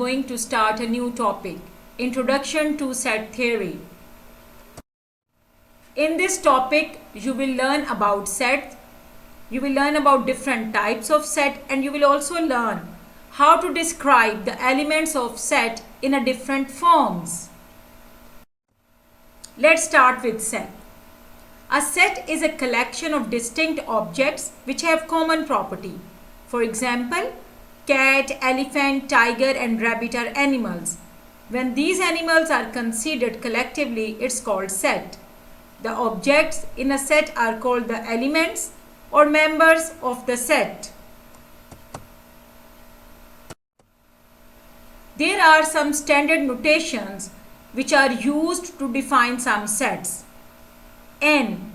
going to start a new topic, Introduction to Set Theory. In this topic, you will learn about sets, you will learn about different types of set, and you will also learn how to describe the elements of set in a different forms. Let's start with set. A set is a collection of distinct objects which have common property. For example, cat, elephant, tiger and rabbit are animals. When these animals are considered collectively, it's called set. The objects in a set are called the elements or members of the set. There are some standard notations which are used to define some sets. N.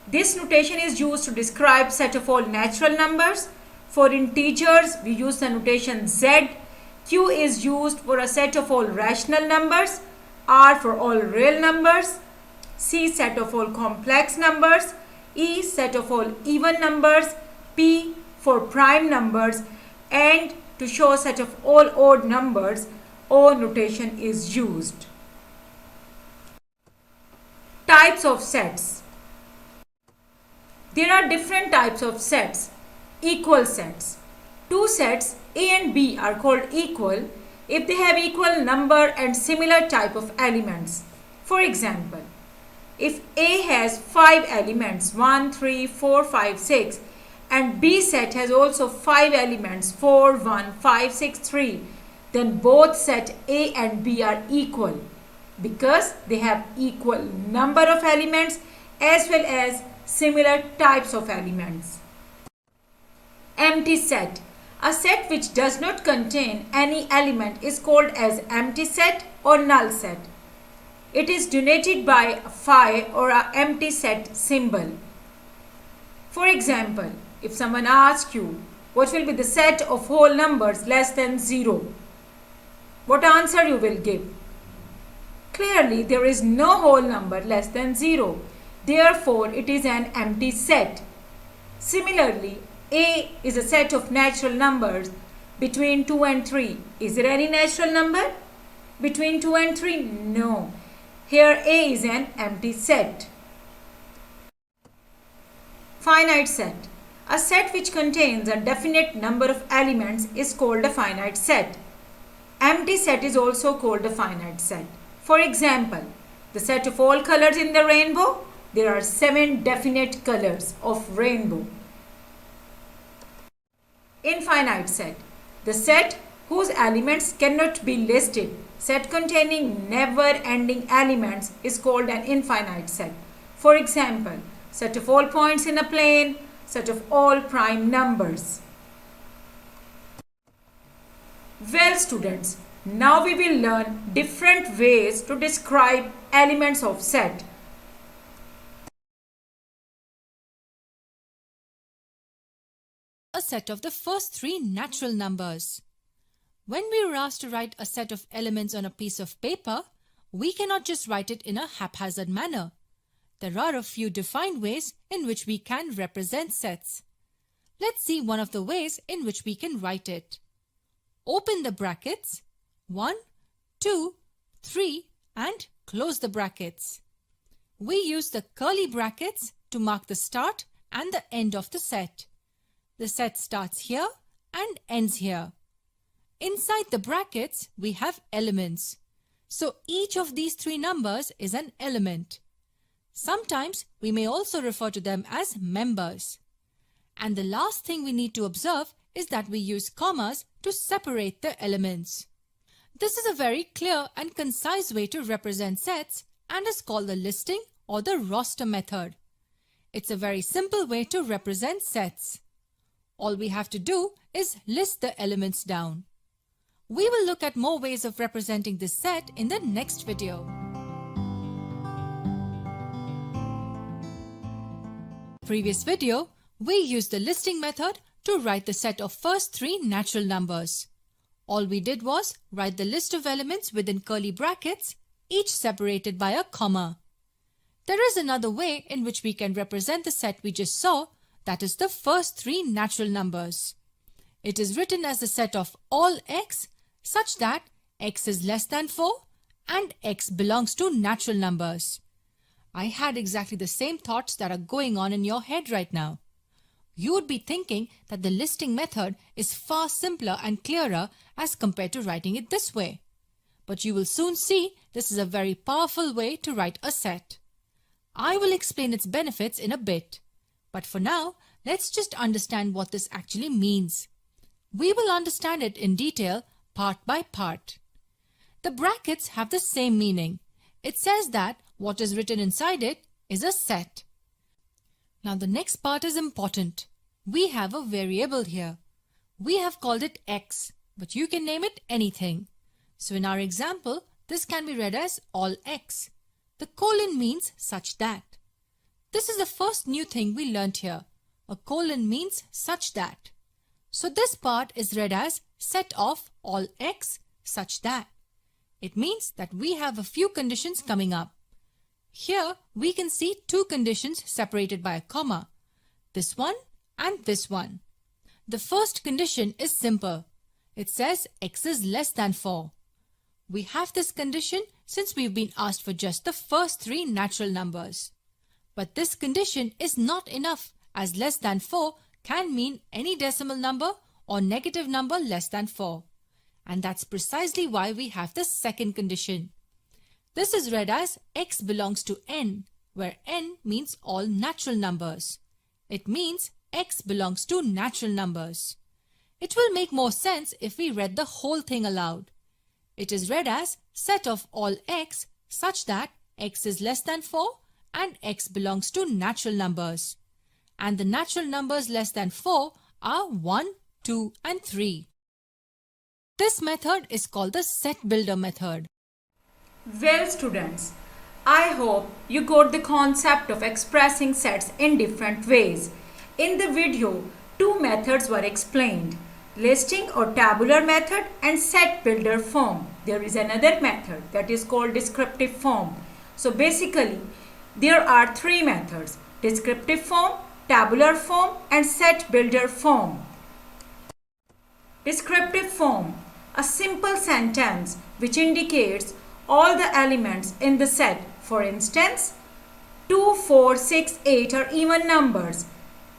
This notation is used to describe set of all natural numbers. For integers, we use the notation Z. Q is used for a set of all rational numbers. R for all real numbers. C set of all complex numbers. E set of all even numbers. P for prime numbers. And to show a set of all odd numbers, O notation is used. Types of sets. There are different types of sets. Equal sets. Two sets A and B are called equal if they have equal number and similar type of elements. For example, if A has 5 elements 1, 3, 4, 5, 6 and B set has also 5 elements 4, 1, 5, 6, 3, then both set A and B are equal because they have equal number of elements as well as similar types of elements. Empty set. A set which does not contain any element is called as empty set or null set. It is denoted by a phi or an empty set symbol. For example, if someone asks you what will be the set of whole numbers less than 0, what answer you will give? Clearly, there is no whole number less than 0. Therefore, it is an empty set. Similarly, A is a set of natural numbers between 2 and 3. Is there any natural number between 2 and 3? No. Here A is an empty set. Finite set. A set which contains a definite number of elements is called a finite set. Empty set is also called a finite set. For example, the set of all colors in the rainbow, there are 7 definite colors of rainbow. Infinite set. The set whose elements cannot be listed, set containing never-ending elements is called an infinite set. For example, set of all points in a plane, set of all prime numbers. Well students, now we will learn different ways to describe elements of set. A set of the first 3 natural numbers. When we are asked to write a set of elements on a piece of paper, we cannot just write it in a haphazard manner. There are a few defined ways in which we can represent sets. Let's see one of the ways in which we can write it. Open the brackets, 1, 2, 3 and close the brackets. We use the curly brackets to mark the start and the end of the set. The set starts here and ends here. Inside the brackets, we have elements. So each of these 3 numbers is an element. Sometimes we may also refer to them as members. And the last thing we need to observe is that we use commas to separate the elements. This is a very clear and concise way to represent sets and is called the listing or the roster method. It's a very simple way to represent sets. All we have to do is list the elements down. We will look at more ways of representing this set in the next video. Previous video, we used the listing method to write the set of first 3 natural numbers. All we did was write the list of elements within curly brackets, each separated by a comma. There is another way in which we can represent the set we just saw, that is the first 3 natural numbers. It is written as the set of all x such that x is less than 4 and x belongs to natural numbers. I had exactly the same thoughts that are going on in your head right now. You would be thinking that the listing method is far simpler and clearer as compared to writing it this way. But you will soon see this is a very powerful way to write a set. I will explain its benefits in a bit. But for now, let's just understand what this actually means. We will understand it in detail part by part. The brackets have the same meaning. It says that what is written inside it is a set. Now the next part is important. We have a variable here. We have called it x, but you can name it anything. So in our example, this can be read as all x. The colon means such that. This is the first new thing we learnt here. A colon means such that. So this part is read as set of all x such that. It means that we have a few conditions coming up. Here we can see two conditions separated by a comma. This one and this one. The first condition is simple. It says x is less than 4. We have this condition since we've been asked for just the first three natural numbers. But this condition is not enough, as less than 4 can mean any decimal number or negative number less than 4. And that's precisely why we have the second condition. This is read as x belongs to n, where n means all natural numbers. It means x belongs to natural numbers. It will make more sense if we read the whole thing aloud. It is read as set of all x such that x is less than 4 and x belongs to natural numbers. And the natural numbers less than 4 are 1, 2 and 3. This method is called the set builder method. Well students, I hope you got the concept of expressing sets in different ways. In the video, two methods were explained. Listing or tabular method and set builder form. There is another method that is called descriptive form. So basically, there are three methods: descriptive form, tabular form and set builder form. Descriptive form, a simple sentence which indicates all the elements in the set. For instance, 2, 4, 6, 8 are even numbers.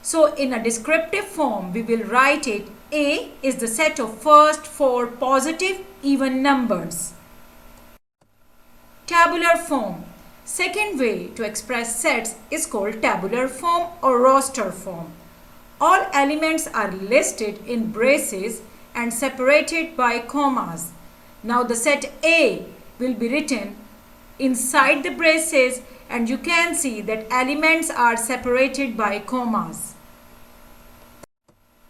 So in a descriptive form, we will write it A is the set of first four positive even numbers. Tabular form. Second way to express sets is called tabular form or roster form. All elements are listed in braces and separated by commas. Now the set A will be written inside the braces and you can see that elements are separated by commas.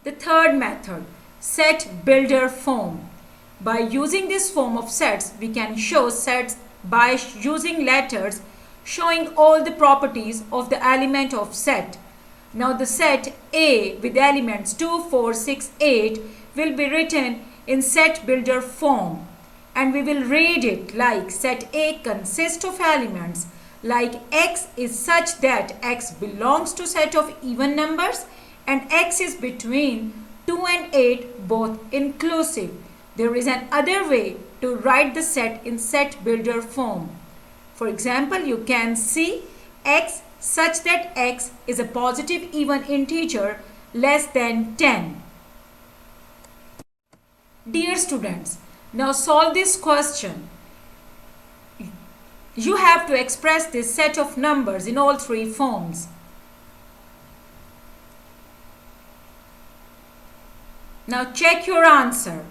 The third method, set builder form. By using this form of sets, we can show sets by using letters showing all the properties of the element of set. Now the set A with elements 2, 4, 6, 8 will be written in set builder form. And we will read it like set A consists of elements like x is such that x belongs to set of even numbers and x is between 2 and 8 both inclusive. There is another way to write the set in set builder form. For example, you can see x such that x is a positive even integer less than 10. Dear students, now solve this question. You have to express this set of numbers in all three forms. Now check your answer.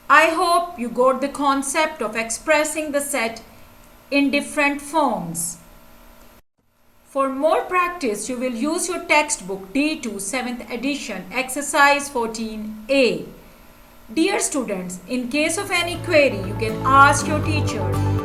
I hope you got the concept of expressing the set in different forms. For more practice, you will use your textbook D2 7th edition exercise 14A. Dear students, in case of any query, you can ask your teacher